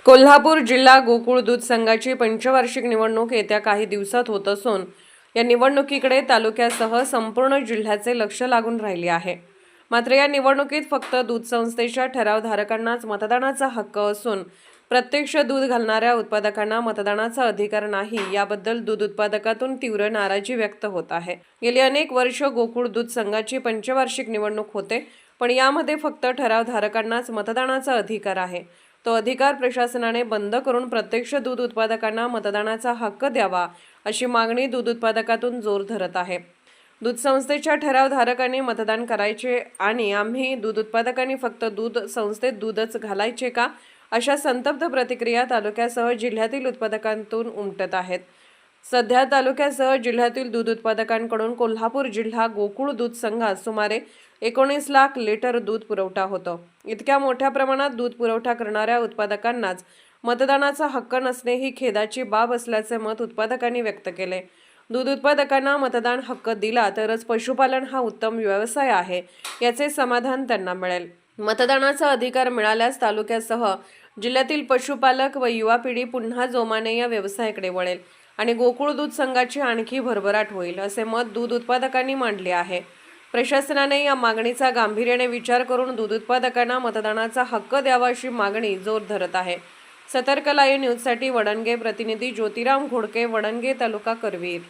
कोल्हापूर जिल्हा गोकुळ दूध संघाची पंचवार्षिक निवडणूक येत्या काही दिवसात होत असून या निवडणुकीकडे तालुक्यासह संपूर्ण जिल्ह्याचे लक्ष लागून राहिले आहे। मात्र या निवडणुकीत फक्त दूध संस्थेच्या ठरावधारकांनाच मतदानाचा हक्क असून प्रत्यक्ष दूध घालणाऱ्या उत्पादकांना मतदानाचा अधिकार नाही, याबद्दल दूध उत्पादकातून तीव्र नाराजी व्यक्त होत आहे। गेली अनेक वर्ष गोकुळ दूध संघाची पंचवार्षिक निवडणूक होते, पण यामध्ये फक्त ठरावधारकांनाच मतदानाचा अधिकार आहे। तो अधिकार प्रशासनाने बंद करून प्रत्यक्ष दूध उत्पादकांना मतदानाचा हक्क द्यावा, अशी मागणी दूध उत्पादकातून जोर धरत आहे। दूध संस्थेच्या ठरावधारकांनी मतदान करायचे आणि आम्ही दूध उत्पादकांनी फक्त दूध संस्थेत दूधच घालायचे का, अशा संतप्त प्रतिक्रिया तालुक्यासह जिल्ह्यातील उत्पादकांतून उमटत आहेत। सध्या तालुक्यासह जिल्ह्यातील दूध उत्पादकांकडून कोल्हापूर जिल्हा गोकुळ दूध संघात सुमारे 19 लाख लिटर दूध पुरवठा होतो। इतक्या मोठ्या प्रमाणात दूध पुरवठा करणाऱ्या उत्पादकांनाच मतदानाचा हक्क नसणे ही खेदाची बाब असल्याचे मत उत्पादकांनी व्यक्त केले। दूध उत्पादकांना मतदान हक्क दिला तरच पशुपालन हा उत्तम व्यवसाय आहे, याचे समाधान त्यांना मिळेल। मतदानाचा अधिकार मिळाल्यास तालुक्यासह जिल्ह्यातील पशुपालक व युवा पिढी पुन्हा जोमाने या व्यवसायाकडे वळेल आणि गोकुळ दूध संघाची आणखी भरभराट होईल, असे मत दूध उत्पादकांनी मांडले आहे। प्रशासनाने या मागणीचा गांभीर्याने विचार करून दूध उत्पादकांना मतदानाचा हक्क द्यावा, अशी मागणी जोर धरत आहे। सतर्क लाईव्ह न्यूजसाठी वडणगे प्रतिनिधी ज्योतिराम घोडके, वडणगे, तालुका करवीर।